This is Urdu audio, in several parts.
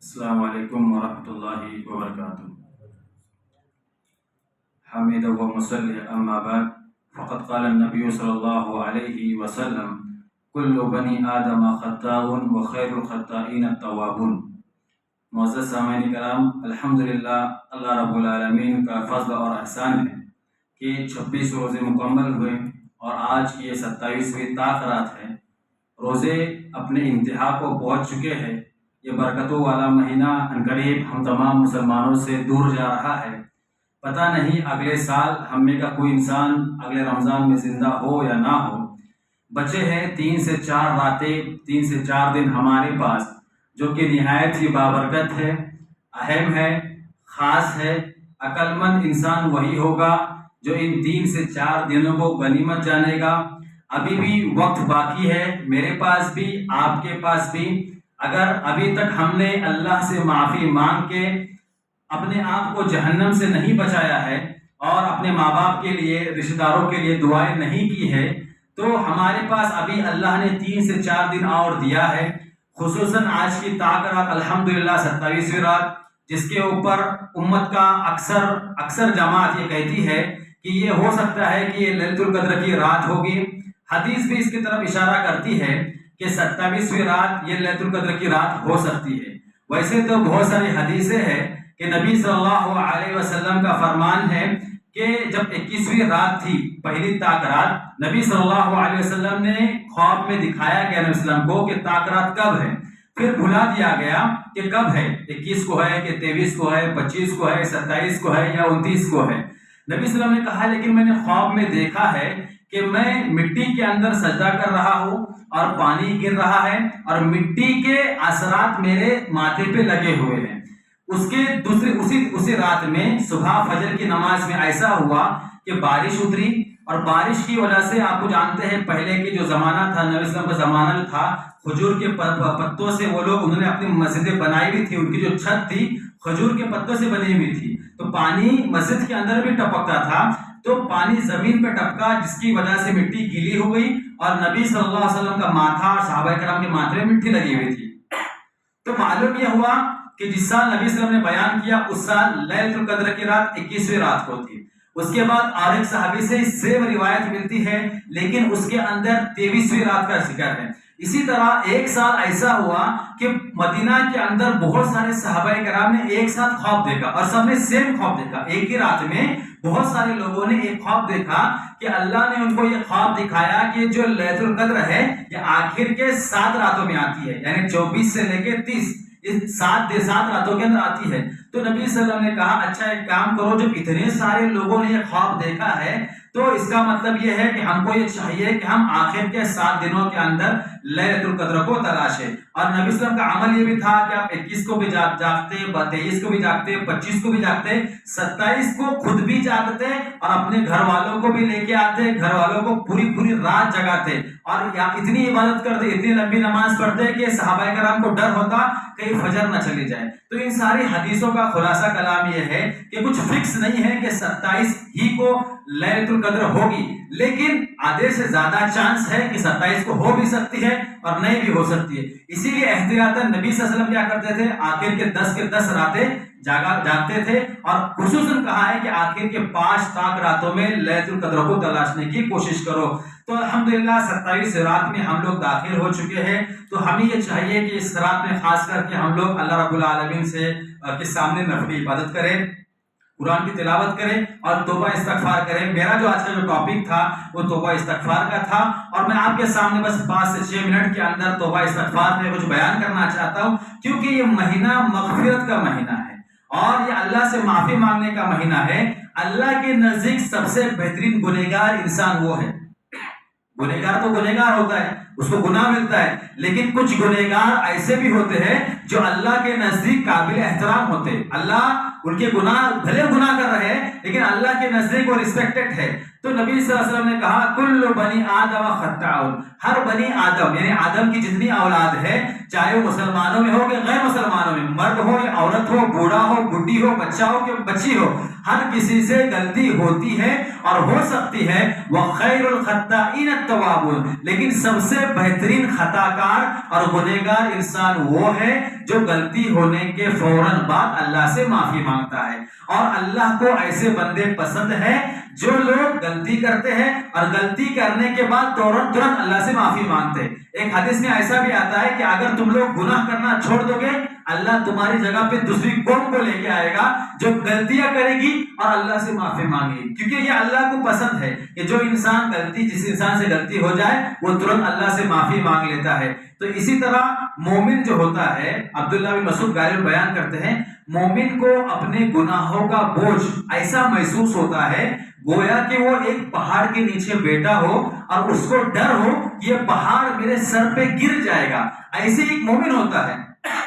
السلام علیکم ورحمۃ اللہ وبرکاتہ۔ حمید و مصلی اما بعد فقد قال النبی صلی اللہ علیہ وسلم کل بنی آدم خطاء وخیر الخطائین التوابون۔ معزز سامعین کرام، الحمدللہ اللہ رب العالمین کا فضل اور احسان ہے کہ 26 روزے مکمل ہوئے اور آج کی یہ 27ویں طاق رات ہے۔ روزے اپنے انتہا کو پہنچ چکے ہیں۔ یہ برکتوں والا مہینہ عنقریب ہم تمام مسلمانوں سے دور جا رہا ہے۔ پتہ نہیں اگلے سال ہم میں کا کوئی انسان اگلے رمضان میں زندہ ہو یا نہ ہو۔ بچے ہیں 3 سے 4 راتیں، 3 سے 4 دن ہمارے پاس، جو کہ نہایت ہی بابرکت ہے، اہم ہے، خاص ہے۔ عقل مند انسان وہی ہوگا جو ان 3 سے 4 دنوں کو غنیمت جانے گا۔ ابھی بھی وقت باقی ہے، میرے پاس بھی، آپ کے پاس بھی۔ اگر ابھی تک ہم نے اللہ سے معافی مانگ کے اپنے آپ کو جہنم سے نہیں بچایا ہے اور اپنے ماں باپ کے لیے، رشتہ داروں کے لیے دعائیں نہیں کی ہے، تو ہمارے پاس ابھی اللہ نے 3 سے 4 دن اور دیا ہے۔ خصوصاً آج کی طاق رات الحمدللہ 27ویں رات، جس کے اوپر امت کا اکثر جماعت یہ کہتی ہے کہ یہ ہو سکتا ہے کہ یہ لیلۃ القدر کی رات ہوگی۔ حدیث بھی اس کی طرف اشارہ کرتی ہے کہ 27ویں رات یہ لیلۃ القدر کی رات ہو سکتی ہے۔ ویسے تو بہت ساری حدیثیں ہیں کہ نبی صلی اللہ علیہ وسلم کا فرمان ہے کہ جب 21ویں رات تھی، پہلی طاق رات، نبی صلی اللہ علیہ وسلم نے خواب میں دکھایا کہ نبی وسلم کو کہ طاق رات کب ہے، پھر بھلا دیا گیا کہ کب ہے، 21 کو ہے کہ 23 کو ہے، 25 کو ہے، 27 کو ہے یا 29 کو ہے۔ نبی صلی اللہ علیہ وسلم نے کہا لیکن میں نے خواب میں دیکھا ہے کہ میں مٹی کے اندر سجدہ کر رہا ہوں اور پانی گر رہا ہے اور مٹی کے اثرات میرے ماتھے پہ لگے ہوئے ہیں۔ اس کے اسی رات میں صبح فجر کی نماز میں ایسا ہوا کہ بارش اتری، اور بارش کی وجہ سے آپ کو جانتے ہیں پہلے کے جو زمانہ تھا، نبی صلی اللہ علیہ وسلم کا زمانہ جو تھا، کھجور کے پتوں سے وہ لوگ انہوں نے اپنی مسجدیں بنائی ہوئی تھی، ان کی جو چھت تھی کھجور کے پتوں سے بنی ہوئی تھی، تو پانی مسجد کے اندر بھی ٹپکتا تھا، تو پانی زمین پہ ٹپکا جس کی وجہ سے مٹی گیلی ہو گئی اور نبی صلی اللہ علیہ وسلم کا ماتھا اور صحابہ کرام کے ماتھے میں مٹی لگی ہوئی تھی۔ تو معلوم یہ ہوا کہ جس سال نبی صلی اللہ علیہ وسلم نے بیان کیا اس سال لیلۃ القدر کی رات 21ویں رات کو تھی۔ اس کے بعد اور ایک صحابی سے سیم روایت ملتی ہے، لیکن اس کے اندر 23ویں رات کا ذکر ہے۔ اسی طرح ایک سال ایسا ہوا کہ مدینہ کے اندر بہت سارے صحابہ کرام نے ایک ساتھ خواب دیکھا اور سب نے سیم خواب دیکھا۔ ایک ہی رات میں بہت سارے لوگوں نے ایک خواب دیکھا کہ اللہ نے ان کو یہ خواب دکھایا کہ جو لیلۃ القدر ہے یہ آخر کے 7 راتوں میں آتی ہے، یعنی 24 سے لے کے 30، اس 7 راتوں کے اندر آتی ہے۔ تو نبی صلی اللہ علیہ وسلم نے کہا اچھا ایک کام کرو، جب اتنے سارے لوگوں نے یہ خواب دیکھا ہے تو اس کا مطلب یہ ہے کہ ہم کو یہ چاہیے کہ ہم آخر کے 7 دنوں کے اندر لیلۃ القدر کو تلاشیں۔ اور نبی صلی اللہ علیہ وسلم کا عمل یہ بھی تھا کہ آپ 21 کو بھی جاگتے، 23 کو بھی جاگتے، 25 کو بھی جاگتے، 27 کو خود بھی جاگتے اور اپنے گھر والوں کو بھی لے کے آتے، گھر والوں کو پوری رات جگاتے اور اتنی عبادت کرتے، اتنی لمبی نماز پڑھتے کہ صحابہ کرام کو ڈر ہوتا کہیں فجر نہ چلی جائے۔ تو ان ساری حدیثوں کا خلاصہ کلام یہ ہے کہ کچھ فکس نہیں ہے کہ 27 ہی کو لیلۃ القدر ہوگی، لیکن آدھے سے زیادہ چانس ہے کہ 27 کو ہو بھی سکتی ہے اور نہیں بھی ہو سکتی ہے۔ اسی لیے احتیاطاً نبی صلی اللہ علیہ وسلم کیا کرتے تھے، آخر کے 10 راتیں جاگتے تھے، اور خصوصاً کہا ہے کہ آخر کے 5 طاق راتوں میں لیلۃ القدر کو تلاشنے کی کوشش کرو۔ تو الحمدللہ 27 رات میں ہم لوگ داخل ہو چکے ہیں، تو ہمیں یہ چاہیے کہ اس رات میں خاص کر کے ہم لوگ اللہ رب العالمین کے سامنے نفلی عبادت کریں، قرآن کی تلاوت کریں اور توبہ استغفار کریں۔ میرا جو آج کا جو ٹاپک تھا وہ توبہ استغفار کا تھا، اور میں آپ کے سامنے بس 5 سے 6 منٹ کے اندر توبہ استغفار میں کچھ بیان کرنا چاہتا ہوں، کیونکہ یہ مہینہ مغفرت کا مہینہ ہے اور یہ اللہ سے معافی مانگنے کا مہینہ ہے۔ اللہ کے نزدیک سب سے بہترین گنہگار انسان وہ ہے۔ گنہگار تو گنہگار ہوتا ہے، اس کو گناہ ملتا ہے، لیکن کچھ گنہگار ایسے بھی ہوتے ہیں جو اللہ کے نزدیک قابل احترام ہوتے ہیں۔ اللہ ان کے گناہ بھلے گناہ کر رہے ہیں لیکن اللہ کے نزدیک وہ ریسپیکٹڈ ہے۔ تو نبی صلی اللہ علیہ وسلم نے کہا کل بنی آدم خطاء، ہر بنی آدم یعنی آدم کی جتنی اولاد ہے، چاہے وہ مسلمانوں میں ہو کہ غیر مسلمانوں میں، مرد ہو یا عورت ہو، بوڑھا ہو، بڈھی ہو، بچہ ہو کہ بچی ہو، ہر کسی سے غلطی ہوتی ہے اور ہو سکتی ہے۔ وخیر الخطائین التوابون، لیکن سب سے بہترین خطا کار اور گنہگار انسان وہ ہے جو غلطی ہونے کے فوراً بعد اللہ سے معافی مانگتا ہے، اور اللہ کو ایسے بندے پسند ہے جو لوگ غلطی کرتے ہیں اور غلطی کرنے کے بعد ترنت اللہ سے معافی مانگتے ہیں۔ ایک حدیث میں ایسا بھی آتا ہے کہ اگر تم لوگ گناہ کرنا چھوڑ دو گے، اللہ تمہاری جگہ پہ دوسری قوم کو لے کے آئے گا جو غلطیاں کرے گی اور اللہ سے معافی مانگے گی، کیونکہ یہ اللہ کو پسند ہے کہ جو انسان جس انسان سے غلطی ہو جائے وہ ترنت اللہ سے معافی مانگ لیتا ہے۔ تو اسی طرح مومن جو ہوتا ہے، عبداللہ بن مسعود غالباً بیان کرتے ہیں، مومن کو اپنے گناہوں کا بوجھ ایسا محسوس ہوتا ہے گویا کہ وہ ایک پہاڑ کے نیچے بیٹھا ہو اور اس کو ڈر ہو کہ یہ پہاڑ میرے سر پہ گر جائے گا۔ ایسے ایک مومن ہوتا ہے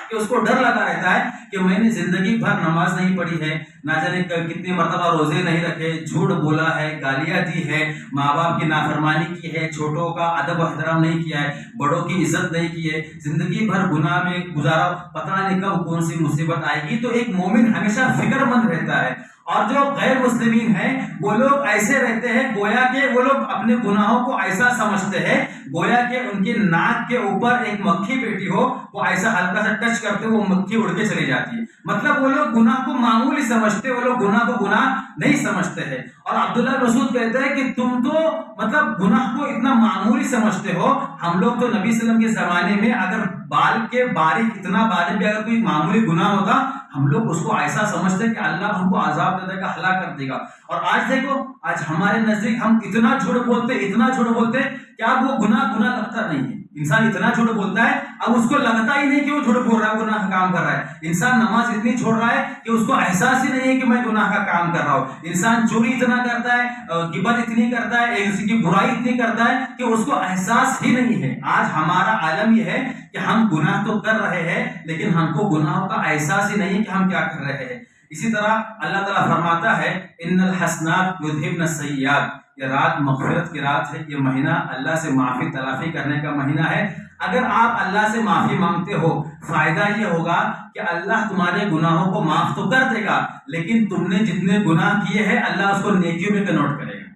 کہ اس کو ڈر لگا رہتا ہے کہ میں نے زندگی بھر نماز نہیں پڑھی ہے، نہ جانے کتنی مرتبہ روزے نہیں رکھے، جھوٹ بولا ہے، گالیاں دی ہے، ماں باپ کی نافرمانی کی ہے، چھوٹوں کا ادب و احترام نہیں کیا ہے، بڑوں کی عزت نہیں کی ہے، زندگی بھر گناہ میں گزارا، پتہ نہیں کب کون سی مصیبت آئے گی۔ تو ایک مومن ہمیشہ فکر مند رہتا ہے، اور جو غیر مسلمین ہیں وہ لوگ ایسے رہتے ہیں گویا کہ وہ لوگ اپنے گناہوں کو ایسا سمجھتے ہیں گویا کہ ان کے ناک کے اوپر ایک مکھی بیٹھی ہو، وہ ایسا ہلکا سا ٹچ کرتے وہ مکھی اڑ کے چلی جاتی ہے۔ مطلب وہ لوگ گناہ کو معمولی سمجھتے، وہ لوگ گناہ کو گناہ نہیں سمجھتے ہیں۔ اور عبداللہ بن مسعود کہتے ہیں کہ تم تو مطلب گناہ کو اتنا معمولی سمجھتے ہو، ہم لوگ تو نبی صلی اللہ علیہ وسلم کے زمانے میں اگر بال کے باریک اتنا باریک بھی اگر کوئی معمولی گناہ ہوتا ہم لوگ اس کو ایسا سمجھتے کہ اللہ ہم کو عذاب دے گا، ہلاک کر دے گا۔ اور آج دیکھو، آج ہمارے نزدیک ہم اتنا جھوٹ بولتے کہ اب وہ گناہ لگتا نہیں ہے۔ انسان اتنا جھوٹ بولتا ہے اب اس کو لگتا ہی نہیں کہ وہ جھوٹ بول رہا ہے، گناہ کا کام کر رہا ہے۔ انسان نماز اتنی چھوڑ رہا ہے کہ اس کو احساس ہی نہیں ہے کہ میں گناہ کا کام کر رہا ہوں۔ انسان چوری اتنا کرتا ہے، غیبت اتنی کرتا ہے، ایک دوسرے کی برائی اتنی کرتا ہے کہ اس کو احساس ہی نہیں ہے۔ آج ہمارا عالم یہ ہے کہ ہم گناہ تو کر رہے ہیں لیکن ہم کو گناہوں کا احساس ہی نہیں ہے کہ ہم کیا کر رہے ہیں۔ اسی طرح اللہ تعالیٰ فرماتا ہے ان الحسنات یذہبن السیئات، یہ رات مغفرت کی رات ہے، یہ مہینہ اللہ سے معافی تلافی کرنے کا مہینہ ہے۔ اگر آپ اللہ سے معافی مانگتے ہو فائدہ یہ ہوگا کہ اللہ تمہارے گناہوں کو معاف تو کر دے گا، لیکن تم نے جتنے گناہ کیے ہیں اللہ اس کو نیکیوں میں کنورٹ کرے گا۔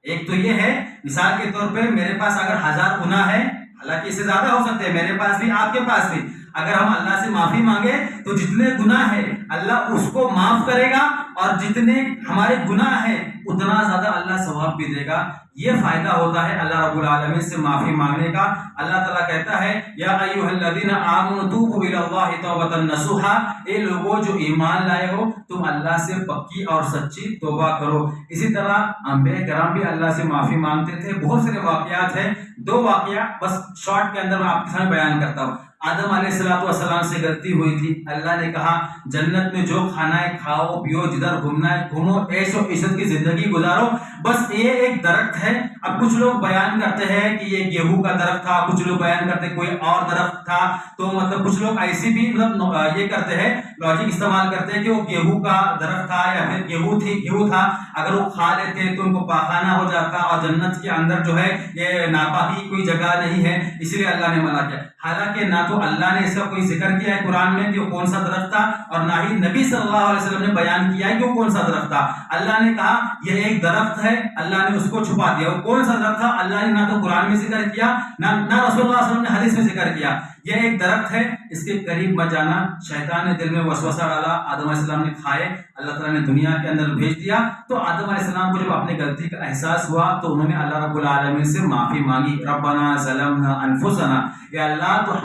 ایک تو یہ ہے، مثال کے طور پہ میرے پاس اگر 1000 گناہ ہے، حالانکہ اس سے زیادہ ہو سکتے ہیں، میرے پاس بھی آپ کے پاس بھی، اگر ہم اللہ سے معافی مانگے تو جتنے گناہ ہیں اللہ اس کو معاف کرے گا، اور جتنے ہمارے گناہ ہیں اتنا زیادہ اللہ ثواب بھی دے گا۔ یہ فائدہ ہوتا ہے اللہ رب العالمین سے معافی مانگنے کا۔ اللہ تعالیٰ کہتا ہے یا ایھا الذین آمنوا توبوا الی اللہ توبۃ نصوحا، اے لوگوں جو ایمان لائے ہو تم اللہ سے پکی اور سچی توبہ کرو۔ اسی طرح انبیاء کرام بھی اللہ سے معافی مانگتے تھے۔ بہت سارے واقعات ہیں، 2 واقعہ بس شارٹ کے اندر میں آپ کے سامنے بیان کرتا ہوں۔ آدم علیہ السلام سے غلطی ہوئی تھی، اللہ نے کہا جنت میں جو کھانا ہے کھاؤ پیو، جدھر گھومنا ہے گھومو، عیش و عشرت کی زندگی گزارو، بس یہ ایک درخت ہے۔ اب کچھ لوگ بیان کرتے ہیں کہ یہ گیہوں کا درخت تھا، کچھ لوگ بیان کرتے ہیں کوئی اور درخت تھا، تو مطلب کچھ لوگ ایسی بھی مطلب یہ کرتے ہیں، لاجک استعمال کرتے ہیں کہ وہ گیہوں کا درخت تھا یا پھر گیہوں تھا، اگر وہ کھا لیتے تو ان کو پاخانہ ہو جاتا اور جنت کے اندر جو ہے یہ ناپاکی کوئی جگہ نہیں ہے، اسی لیے اللہ نے منع کیا۔ حالانکہ نہ تو اللہ نے اس کا کوئی ذکر کیا ہے قرآن میں کہ وہ کون سا درخت تھا، اور نہ ہی نبی صلی اللہ علیہ وسلم نے بیان کیا ہے کہ وہ کون سا درخت تھا۔ اللہ نے کہا یہ ایک درخت ہے، اللہ نے اس کو چھپا دیا۔ وہ کون سا درخت تھا اللہ نے نہ تو قرآن میں ذکر کیا نہ رسول اللہ صلی اللہ علیہ وسلم نے حدیث میں ذکر کیا۔ یہ ایک درخت ہے، اس کے قریب مت جانا۔ شیطان نے دل میں وسوسہ ڈالا، آدم علیہ السلام نے کھائے، اللہ تعالیٰ نے دنیا کے اندر بھیج دیا۔ تو آدم علیہ السلام کو جب اپنی غلطی کا احساس ہوا تو انہوں نے اللہ رب العالمین سے معافی مانگی، ربنا ظلمنا انفسنا، یا اللہ تو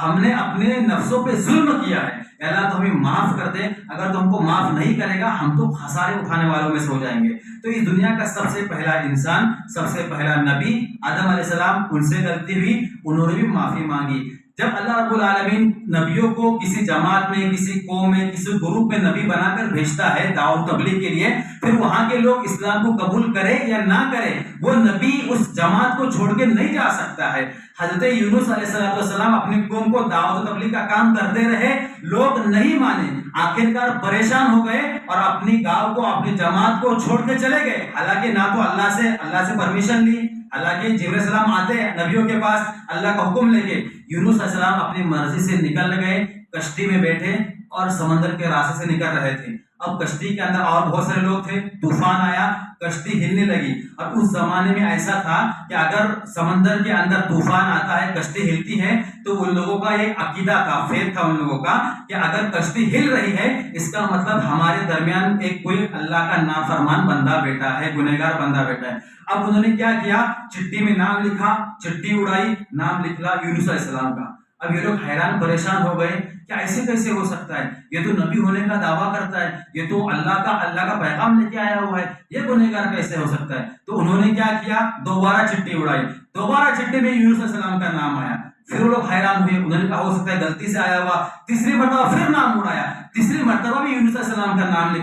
ہم نے اپنے نفسوں پہ ظلم کیا ہے، یا اللہ تو ہمیں معاف کر دے، اگر تو ہم کو معاف نہیں کرے گا ہم تو خسارے اٹھانے والوں میں سے ہو جائیں گے۔ تو اس دنیا کا سب سے پہلا انسان، سب سے پہلا نبی آدم علیہ السلام، ان سے غلطی ہوئی، انہوں نے بھی معافی مانگی۔ جب اللہ رب العالمین نبیوں کو کسی جماعت میں، کسی قوم میں، کسی گروپ میں نبی بنا کر بھیجتا ہے دعوت تبلیغ کے لیے، پھر وہاں کے لوگ اسلام کو قبول کرے یا نہ کرے، وہ نبی اس جماعت کو چھوڑ کے نہیں جا سکتا ہے۔ حضرت یونس علیہ السلام اپنی قوم کو دعوت تبلیغ کا کام کرتے رہے، لوگ نہیں مانے، آخرکار پریشان ہو گئے اور اپنی گاؤں کو، اپنی جماعت کو چھوڑ کے چلے گئے۔ حالانکہ نہ تو اللہ سے پرمیشن لی، حالانکہ جبرائیل السلام آتے ہیں نبیوں کے پاس اللہ کا حکم لے کے، یونس علیہ السلام اپنی مرضی سے نکل گئے، کشتی میں بیٹھے اور سمندر کے راستے سے نکل رہے تھے۔ اب کشتی کے اندر اور بہت سارے لوگ تھے، طوفان آیا، کشتی ہلنے لگی. اور اس زمانے میں ایسا تھا کہ اگر سمندر کے اندر طوفان آتا ہے، کشتی ہلتی ہے، تو ان لوگوں کا ایک عقیدہ تھا، فیت تھا ان لوگوں کا کہ اگر کشتی ہل رہی ہے اس کا مطلب ہمارے درمیان ایک کوئی اللہ کا نافرمان بندہ بیٹھا ہے، گنہگار بندہ بیٹھا ہے. اب انہوں نے کیا کیا، چٹھی میں نام لکھا، چٹھی اڑائی، نام لکھا یونس علیہ السلام کا. اب یہ لوگ حیران پریشان ہو گئے کہ ایسے کیسے ہو سکتا ہے، یہ تو نبی ہونے کا دعویٰ کرتا ہے، یہ تو اللہ کا پیغام لے کے آیا ہوا ہے، یہ گنہگار کیسے ہو سکتا ہے. تو انہوں نے کیا کیا، دوبارہ چٹھی اڑائی، دوبارہ چٹھی میں یونس علیہ السلام کا نام آیا. پھر وہ لوگ حیران ہوئے، انہوں نے کہا ہو سکتا ہے غلطی سے آیا ہوا. تیسری مرتبہ پھر نام اڑایا، تیسری مرتبہ بھی یونس علیہ السلام کا نام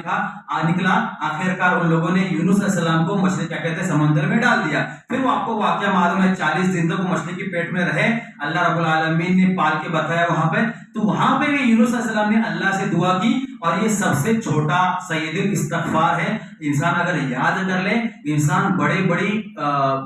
نکلا. آخرکار ان لوگوں نے یونس علیہ السلام کو مچھلی کیا کہتے ہیں سمندر میں ڈال دیا. پھر وہ آپ کو واقعہ معلوم ہے، 40 دن تک وہ مچھلی کے پیٹ میں رہے، اللہ رب العالمین نے پال کے بتایا وہاں پہ. تو وہاں پہ بھی یونس علیہ السلام نے اللہ سے دعا کی. اور یہ سب سے چھوٹا سید الاستغفار ہے. انسان اگر یاد کر لے، انسان بڑے بڑی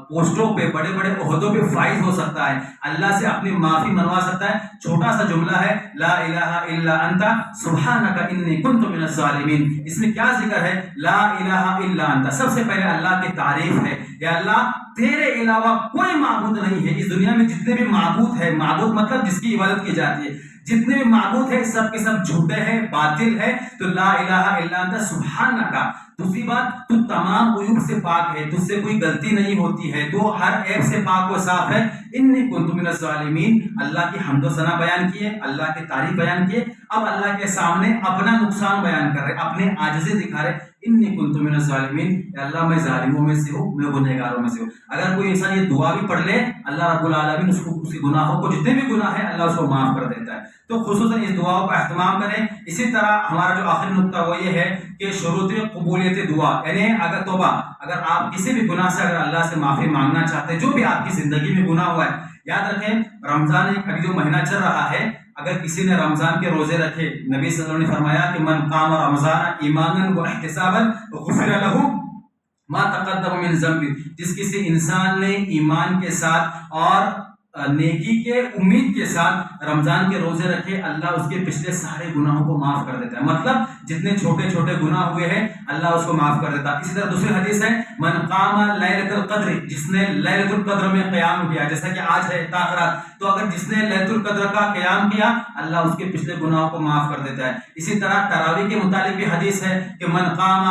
پوسٹوں پہ، بڑے بڑے عہدوں پہ فائز ہو سکتا ہے، اللہ سے اپنی معافی منوا سکتا ہے. چھوٹا سا جملہ ہے، لا الہ الا انت سبحانک انی کنت من الظالمین. اس میں کیا ذکر ہے، لا الہ الا انت، سب سے پہلے اللہ کی تعریف ہے. یا اللہ تیرے علاوہ کوئی معبود نہیں ہے. اس دنیا میں جتنے بھی معبود ہے، معبود مطلب جس کی عبادت کی جاتی ہے، جتنے بھی معبود ہے سب کے سب جھوٹے ہیں، باطل ہے. تو لا الہ الا انت سبحانک، دوسری بات تو تمام عیوب سے پاک ہے، تجھ سے کوئی غلطی نہیں ہوتی ہے، تو ہر عیب سے پاک و صاف ہے. انی کنت من الظالمین، اللہ کی حمد و ثنا بیان کیے، اللہ کی تعریف بیان کیے. اب اللہ کے سامنے اپنا نقصان بیان کر رہے، اپنے عاجزی دکھا رہے. انی کنت من الظالمین، اللہ میں ظالموں میں سے ہوں، میں گنہگاروں میں سے ہوں. اگر کوئی انسان یہ دعا بھی پڑھ لے، اللہ رب العالمین اس کو، اس کے گناہوں کو، جتنے بھی گناہ ہیں اللہ اس کو معاف کر دیتا ہے. تو خصوصاً اس دعا کا اہتمام کریں. اسی طرح ہمارا جو آخری نقطہ وہ یہ ہے کہ شروط قبولیت دعا، یعنی اگر توبہ، اگر آپ کسی بھی گناہ سے اگر اللہ سے معافی مانگنا چاہتے ہیں، جو بھی آپ کی زندگی میں گناہ ہوا ہے، یاد رکھیں رمضان ایک ابھی جو مہینہ چل رہا ہے، اگر کسی نے رمضان کے روزے رکھے، نبی صلی اللہ علیہ وسلم نے فرمایا کہ من قام رمضان ایمانا واحتسابا غفر له ما تقدم من ذنبه، جس کسی انسان نے ایمان کے ساتھ اور نیکی کے امید کے ساتھ رمضان کے روزے رکھے، اللہ اس کے پچھلے سارے گناہوں کو معاف کر دیتا ہے. مطلب جتنے چھوٹے چھوٹے گناہ ہوئے ہیں اللہ اس کو معاف کر دیتا ہے. اسی طرح دوسری حدیث ہے، من قام لیلۃ القدر، جس نے لیلۃ القدر میں قیام کیا، جیسا کہ آج ہے تاخرات، تو اگر جس نے لیلۃ القدر کا قیام کیا اللہ اس کے پچھلے گناہوں کو معاف کر دیتا ہے. اسی طرح تراویح کے متعلق بھی حدیث ہے کہ من قام،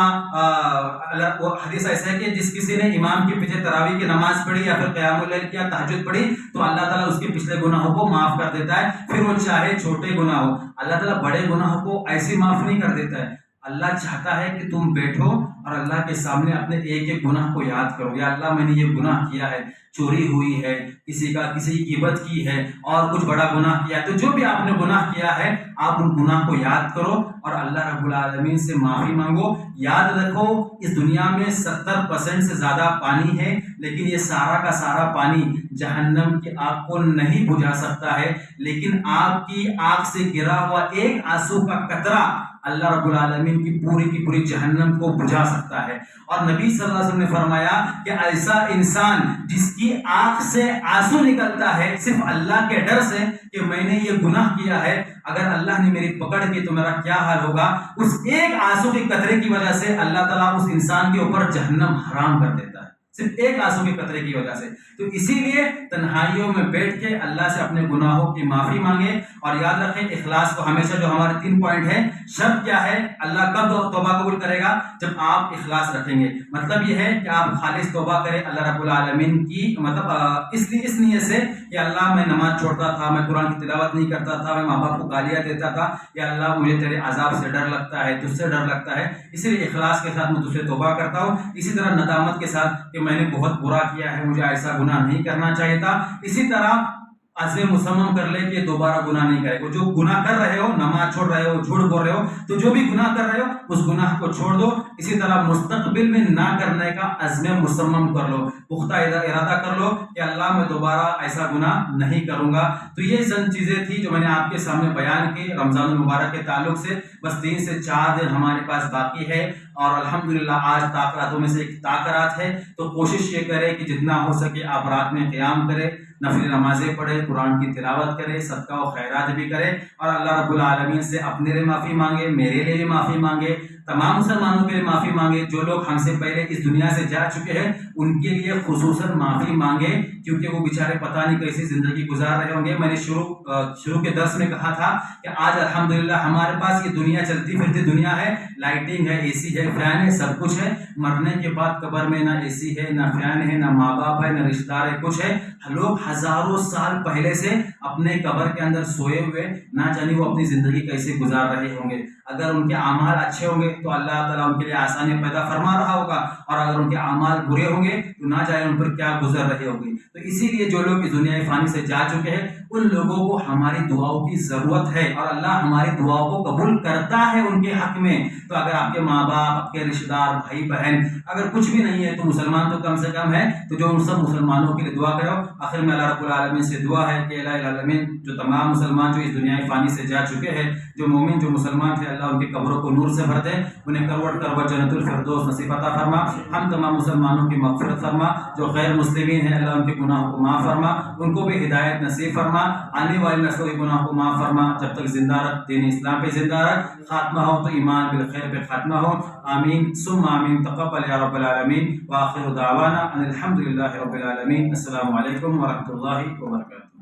وہ حدیث ایسا ہے کہ جس کسی نے امام کے پیچھے تراویح کی نماز پڑھی یا پھر قیام اللیل کیا، تہجد پڑھی، تو اللہ تعالیٰ اس کے پچھلے گناہوں کو معاف کر دیتا ہے. پھر وہ چاہے چھوٹے گناہ ہو، اللہ تعالیٰ بڑے گناہوں کو ایسے معاف نہیں کر دیتا ہے. اللہ چاہتا ہے کہ تم بیٹھو اور اللہ کے سامنے اپنے ایک ایک گناہ کو یاد کرو. یا اللہ میں نے یہ گناہ کیا ہے، چوری ہوئی ہے، کسی کی غیبت کی ہے، اور کچھ بڑا گناہ کیا ہے. تو جو بھی آپ نے گناہ کیا ہے آپ ان گناہ کو یاد کرو اور اللہ رب العالمین سے معافی مانگو. یاد رکھو اس دنیا میں 70% سے زیادہ پانی ہے، لیکن یہ سارا کا سارا پانی جہنم کی آگ کو نہیں بجھا سکتا ہے، لیکن آپ کی آگ سے گرا ہوا ایک آنسو کا قطرہ اللہ رب العالمین کی پوری جہنم کو بجھا سکتا ہے. اور نبی صلی اللہ علیہ وسلم نے فرمایا کہ ایسا انسان جس کی آنکھ سے آنسو نکلتا ہے صرف اللہ کے ڈر سے کہ میں نے یہ گناہ کیا ہے، اگر اللہ نے میری پکڑ کی تو میرا کیا حال ہوگا، اس ایک آنسو کے قطرے کی وجہ سے اللہ تعالیٰ اس انسان کے اوپر جہنم حرام کر دیتا ہے، صرف ایک آنسو کے قطرے کی وجہ سے. تو اسی لیے تنہائیوں میں بیٹھ کے اللہ سے اپنے گناہوں کی معافی مانگے. اور یاد رکھیں اخلاص کو ہمیشہ، جو ہمارے 3 پوائنٹ ہیں، شرط کیا ہے، اللہ کب توبہ قبول کرے گا، جب آپ اخلاص رکھیں گے. مطلب یہ ہے کہ آپ خالص توبہ کریں اللہ رب العالمین کی، مطلب اس نیت سے کہ اللہ میں نماز چھوڑتا تھا، میں قرآن کی تلاوت نہیں کرتا تھا، میں ماں باپ کو گالیاں دیتا تھا، یا اللہ مجھے تیرے عذاب سے ڈر لگتا ہے، تجھ سے ڈر لگتا ہے، اسی لیے اخلاص کے ساتھ میں تجھ سے توبہ کرتا ہوں. اسی طرح ندامت کے ساتھ کہ میں نے بہت برا کیا ہے، مجھے ایسا گناہ نہیں کرنا چاہیے تھا. اسی طرح عزم مصمم کر لے کہ دوبارہ گناہ نہیں کرے گا. جو گناہ کر رہے ہو، نماز چھوڑ رہے ہو، جھوٹ بول رہے ہو، تو جو بھی گناہ کر رہے ہو اس گناہ کو چھوڑ دو. اسی طرح مستقبل میں نہ کرنے کا عزم مصمم کر لو، پختہ ارادہ کر لو کہ اللہ میں دوبارہ ایسا گناہ نہیں کروں گا. تو یہ چند چیزیں تھی جو میں نے آپ کے سامنے بیان کی رمضان المبارک کے تعلق سے. بس 3 سے 4 دن ہمارے پاس باقی ہے اور الحمدللہ آج تاخراتوں میں سے ایک تاخرات ہے. تو کوشش یہ کرے کہ جتنا ہو سکے آپ رات میں قیام کرے، نفل نمازیں پڑھے، قرآن کی تلاوت کرے، صدقہ و خیرات بھی کرے، اور اللہ رب العالمین سے اپنے لیے معافی مانگے، میرے لیے بھی معافی مانگے، تمام مسلمانوں کے لیے معافی مانگے۔ جو لوگ ہم سے پہلے اس دنیا سے جا چکے ہیں ان کے لیے خصوصاً معافی مانگے، کیونکہ وہ بیچارے پتہ نہیں کیسی زندگی گزار رہے ہوں گے۔ میں نے شروع کے درس میں کہا تھا کہ آج الحمدللہ ہمارے پاس یہ دنیا چلتی پھرتی دنیا ہے، لائٹنگ ہے، اے سی ہے، فین ہے، سب کچھ ہے۔ مرنے کے بعد قبر میں نہ اے سی ہے، نہ فین ہے، نہ ماں باپ ہے، نہ رشتہ دار ہے، کچھ ہے۔ لوگ ہزاروں سال پہلے سے اپنے قبر کے اندر سوئے ہوئے، نہ جانے وہ اپنی زندگی کیسے گزار رہے ہوں گے۔ اگر ان کے اعمال اچھے ہوں گے تو اللہ تعالیٰ ان کے لیے آسانی پیدا فرما رہا ہوگا، اور اگر ان کے اعمال برے ہوں گے تو نہ جانے ان پر کیا گزر رہے ہوں گے۔ تو اسی لیے جو لوگ اس دنیا فانی سے جا چکے ہیں ان لوگوں کو ہماری دعاؤں کی ضرورت ہے، اور اللہ ہماری دعاؤں کو قبول کرتا ہے ان کے حق میں۔ تو اگر آپ کے ماں باپ، آپ کے رشتہ دار، بھائی بہن اگر کچھ بھی نہیں ہے تو مسلمان تو کم سے کم ہے، تو جو ان سب مسلمانوں کے لیے دعا کرو۔ آخر میں اللہ رب العالمین سے دعا ہے کہ الہ العالمین جو تمام مسلمان جو اس دنیا فانی سے جا چکے ہیں، جو مومن جو مسلمان تھے، اللہ ان کی قبروں کو نور سے بھر دے، انہیں کروڑ کروڑ جنت الفردوس نصیب عطا فرما۔ ہم تمام مسلمانوں کی مغفرت فرما، جو غیر مسلمین ہیں اللہ ان کے گناہوں کو معاف فرما، ان کو بھی ہدایت نصیب فرما، آنے والی نسلوں کے گناہوں کو معاف فرما، جب تک زندہ رکھ دین اسلام پہ زندہ رکھ، خاتمہ ہو تو ایمان بالخیر پہ خاتمہ ہو۔ آمین ثم آمین، تقبل یا رب العالمین، وآخر دعوانا ان الحمد للہ رب العالمین۔ السلام علیکم ورحمۃ اللہ وبرکاتہ۔